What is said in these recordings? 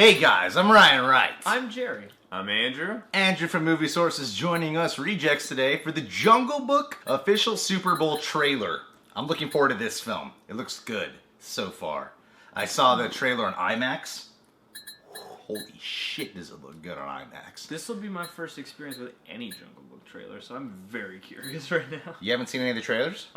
Hey guys, I'm Ryan Wright. I'm Jerry. I'm Andrew. Andrew from Movie Sources joining us Rejects today for the Jungle Book official Super Bowl trailer. I'm looking forward to this film. It looks good so far. I saw the trailer on IMAX. Holy shit, does it look good on IMAX. This will be my first experience with any Jungle Book trailer, so I'm very curious right now. You haven't seen any of the trailers?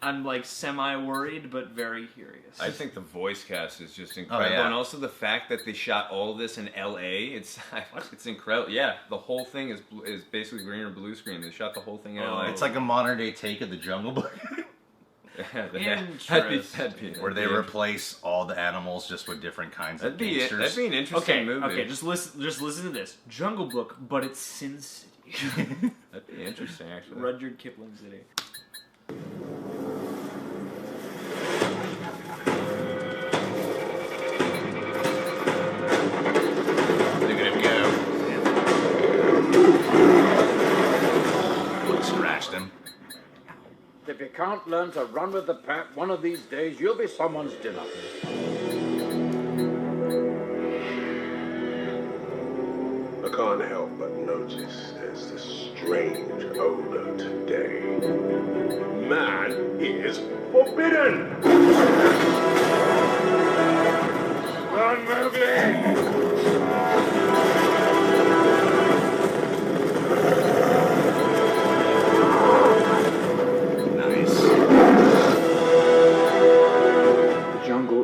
I'm like semi-worried, but very curious. I think the voice cast is just incredible, yeah. and also the fact that they shot all of this in LA. It's incredible. Yeah, the whole thing is basically green or blue screen. They shot the whole thing in LA. It's like a modern day take of the Jungle Book. That'd be where they replace all the animals just with different kinds of gangsters. That'd be an interesting movie. Okay, just listen to this. Jungle Book, but it's Sin City. That'd be interesting, actually. Rudyard Kipling City. Look at him go. Look, scratched him. If you can't learn to run with the pack, one of these days you'll be someone's dinner. I can't help but notice there's this strange odor today. Man is forbidden! Run, Mowgli!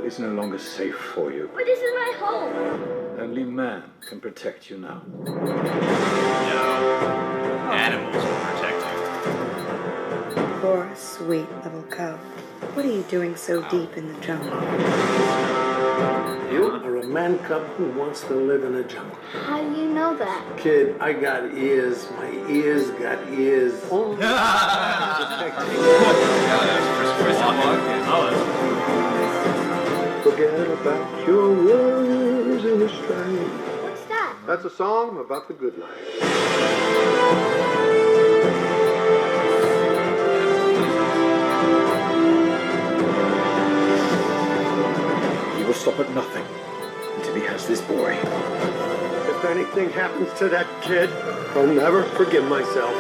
Is no longer safe for you. But this is my home. Only man can protect you now. No. Animals will protect you. Poor, sweet little cub. What are you doing so deep in the jungle? You are a man cub who wants to live in a jungle. How do you know that? Kid, I got ears. My ears got ears. Oh, Forget about your worries in the strife. What's that? That's a song about the good life. He will stop at nothing until he has this boy. If anything happens to that kid, I'll never forgive myself.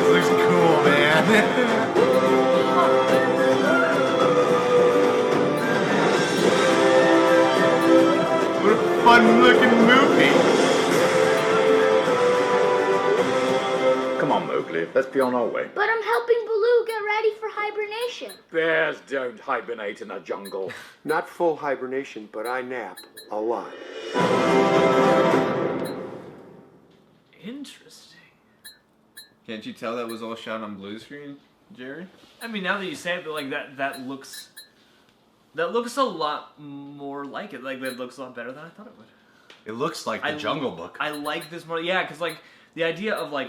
Looks cool, man. What a fun-looking movie. Come on, Mowgli. Let's be on our way. But I'm helping Baloo get ready for hibernation. Bears don't hibernate in a jungle. Not full hibernation, but I nap a lot. Interesting. Can't you tell that was all shot on blue screen, Jerry? I mean, now that you say it, but like that looks a lot more like it. Like that looks a lot better than I thought it would. It looks like the Jungle Book. I like this more. Yeah, because like the idea of like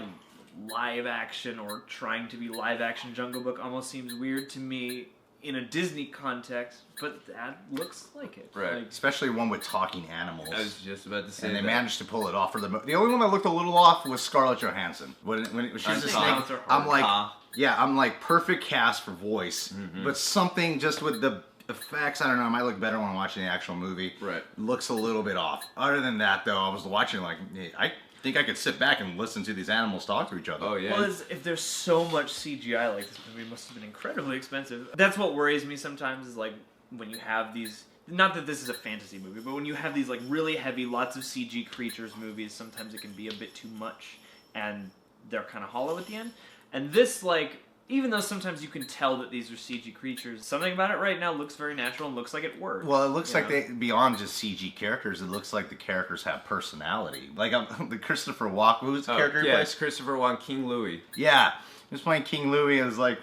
live action or trying to be live action Jungle Book almost seems weird to me in a Disney context, but that looks like it. Right. Like, Especially one with talking animals. I was just about to say And they that. managed to pull it off for the movie. The only one that looked a little off was Scarlett Johansson. When she was a snake, I'm like perfect cast for voice, but something just with the effects, I don't know, it might look better when I'm watching the actual movie. Right. Looks a little bit off. Other than that, though, I was watching like, hey, I think I could sit back and listen to these animals talk to each other. Oh, yeah. well, if there's so much CGI, like this movie must have been incredibly expensive. That's what worries me sometimes is like when you have these. Not that this is a fantasy movie, but when you have these like really heavy, lots of CG creatures movies, sometimes it can be a bit too much, and they're kind of hollow at the end. And this, like, even though sometimes you can tell that these are CG creatures, something about it right now looks very natural and looks like it works. Well, it looks like they, beyond just CG characters, it looks like the characters have personality. Like the Christopher Walken, who's the character? Yeah, it's Christopher Walken, King Louie. Yeah, he was playing King Louie and was like,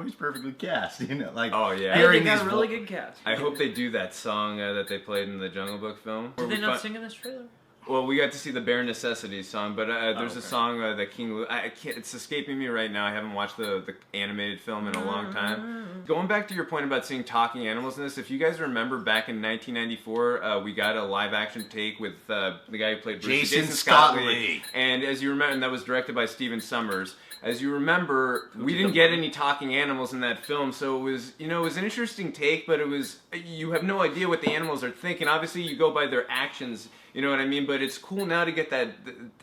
he's perfectly cast. Like, oh yeah, they got a really good cast. I hope they do that song that they played in the Jungle Book film. Did they not sing in this trailer? Well, we got to see the Bare Necessities song, but there's a okay. song that King Louis... I can't, it's escaping me right now. I haven't watched the animated film in a long time. Going back to your point about seeing talking animals in this, if you guys remember back in 1994, we got a live-action take with the guy who played Bruce, Jason Scott Lee. Lee. And as you remember, and that was directed by Stephen Sommers. As you remember, we didn't get any talking animals in that film, so it was, it was an interesting take, but you have no idea what the animals are thinking. Obviously, you go by their actions, you know what I mean? But it's cool now to get that,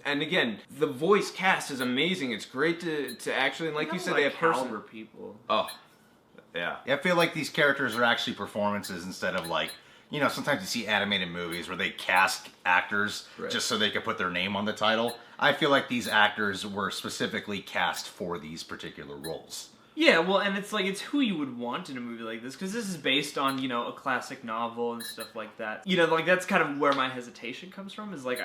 and again, the voice cast is amazing. It's great to actually, like you said, they have caliber people. Oh, yeah. I feel like these characters are actually performances instead of like, sometimes you see animated movies where they cast actors just so they can put their name on the title. I feel like these actors were specifically cast for these particular roles. Yeah, well, and it's who you would want in a movie like this, because this is based on, a classic novel and stuff like that. That's kind of where my hesitation comes from, is like,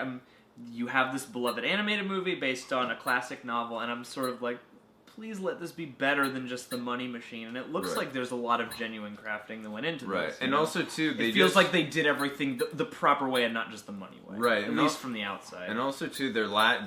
you have this beloved animated movie based on a classic novel, and I'm sort of like, please let this be better than just the money machine. And it looks like there's a lot of genuine crafting that went into this. Right, and also, too, it feels like they did everything the proper way and not just the money way. Right. At least from the outside. And also, too,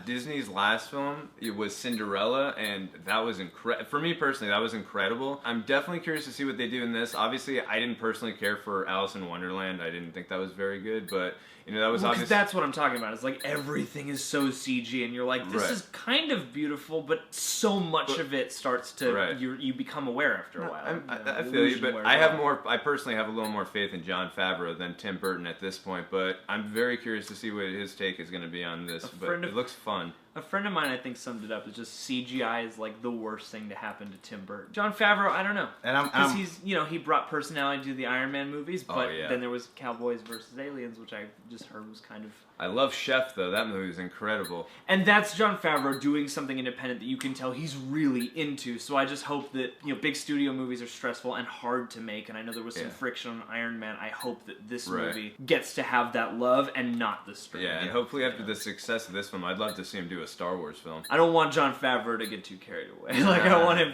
Disney's last film, it was Cinderella, and that was incredible. For me, personally, that was incredible. I'm definitely curious to see what they do in this. Obviously, I didn't personally care for Alice in Wonderland. I didn't think that was very good, but... that was obviously... that's what I'm talking about. It's like everything is so CG, and you're like, this is kind of beautiful, but so much of it starts to... You become aware after a while. I feel you, but I personally have a little more faith in Jon Favreau than Tim Burton at this point, but I'm very curious to see what his take is going to be on this, but it looks fun. A friend of mine, I think, summed it up as just CGI is like the worst thing to happen to Tim Burton. Jon Favreau, I don't know. Because he's, he brought personality to the Iron Man movies, but then there was Cowboys versus Aliens, which I just heard was kind of... I love Chef, though. That movie is incredible. And that's Jon Favreau doing something independent that you can tell he's really into. So I just hope that, big studio movies are stressful and hard to make, and I know there was some friction on Iron Man. I hope that this movie gets to have that love and not the strain. Yeah, and hopefully after the success of this film, I'd love to see him do a Star Wars film. I don't want Jon Favreau to get too carried away. I want him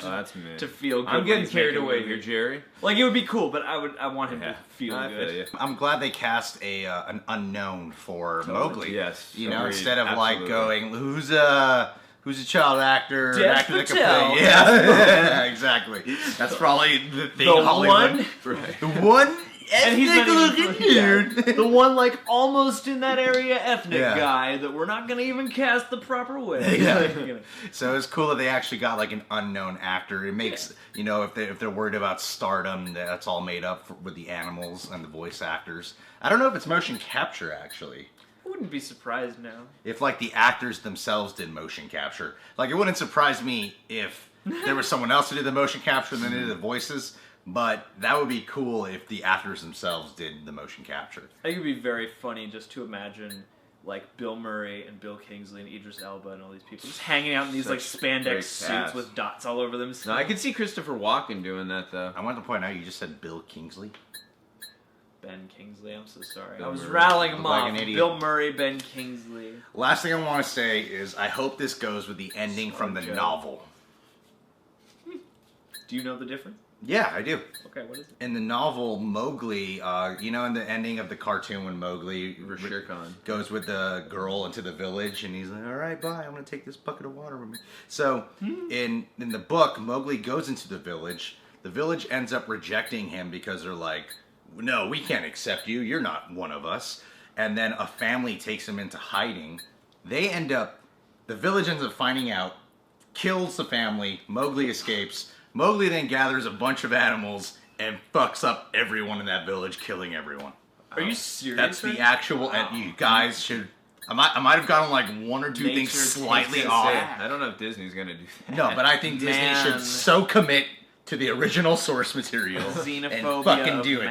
to feel good. I'm getting carried away here, Jerry. It would be cool, but I want him to feel good. I'm glad they cast an unknown for Mowgli. Yes. Instead of like going, who's a child actor, Dev actor that can Patel. play. Yeah, exactly. That's probably the thing. The Hollywood. one, the one. And he's not looking dude. The one, almost in that area ethnic guy that we're not going to even cast the proper way. Yeah. So it's cool that they actually got an unknown actor. It makes if they're worried about stardom, that's all made up with the animals and the voice actors. I don't know if it's motion capture actually. I wouldn't be surprised now. If the actors themselves did motion capture, it wouldn't surprise me if there was someone else who did the motion capture and then they did the voices. But that would be cool if the actors themselves did the motion capture. I think it would be very funny just to imagine Bill Murray and Bill Kingsley and Idris Elba and all these people just hanging out in these spandex suits with dots all over them. No, I could see Christopher Walken doing that though. I want to point out you just said Bill Kingsley. Ben Kingsley, I'm so sorry. Bill I was Murray. rattling them Like off. an idiot. Bill Murray, Ben Kingsley. Last thing I want to say is I hope this goes with the ending from the novel. Do you know the difference? Yeah, I do. Okay, what is it? In the novel, Mowgli, in the ending of the cartoon when Mowgli Shere Khan goes with the girl into the village and he's like, all right, bye, I'm going to take this bucket of water with me. So in the book, Mowgli goes into the village. The village ends up rejecting him because they're like, no, we can't accept you. You're not one of us. And then a family takes him into hiding. The village ends up finding out, kills the family, Mowgli escapes. Mowgli then gathers a bunch of animals and fucks up everyone in that village, killing everyone. Are you serious? That's the actual... And you guys should... I might have gotten one or two things slightly off. I don't know if Disney's going to do that. No, but I think Disney should so commit to the original source material and fucking do it.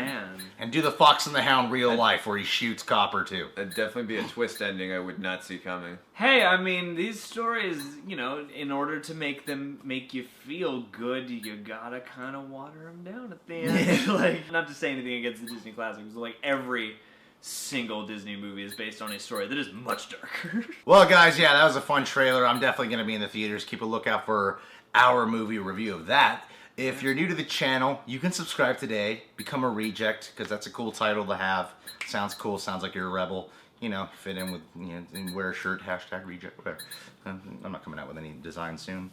And do the Fox and the Hound real life where he shoots Copper too. That'd definitely be a twist ending I would not see coming. Hey, I mean, these stories, in order to make you feel good, you gotta kind of water them down at the end. Not to say anything against the Disney classics, but every single Disney movie is based on a story that is much darker. Well, guys, that was a fun trailer. I'm definitely going to be in the theaters. Keep a lookout for our movie review of that. If you're new to the channel, you can subscribe today, become a reject, because that's a cool title to have. Sounds cool, sounds like you're a rebel. fit in with, and wear a shirt, #reject, whatever. I'm not coming out with any design soon.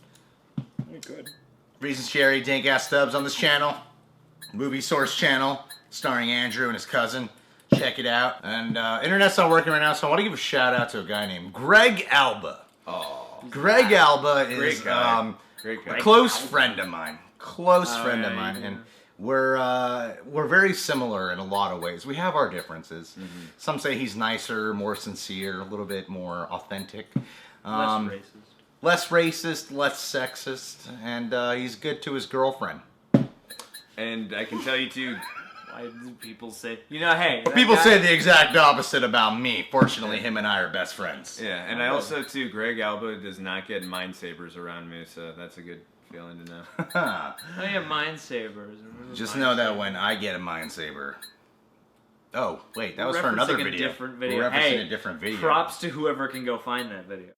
You're good. Reasons Cherry, Dank Ass Stubbs on this channel. Movie Source channel, starring Andrew and his cousin. Check it out. And internet's not working right now, so I want to give a shout out to a guy named Greg Alba. Oh, Greg Alba is great guy. Great guy. a close friend of mine. And we're very similar in a lot of ways. We have our differences. Some say he's nicer, more sincere, a little bit more authentic. Less racist, less sexist, and he's good to his girlfriend. And I can tell you too. Why do people say, hey. People say the exact opposite about me. Fortunately, him and I are best friends. Yeah, and I also too, Greg Alba does not get mind sabers around me, so that's a good feeling to know. Oh yeah, mind sabers. Just know that when I get a mind saber. Oh, wait, that was for another video. Different video. We're referencing Hey, a different video. props to whoever can go find that video.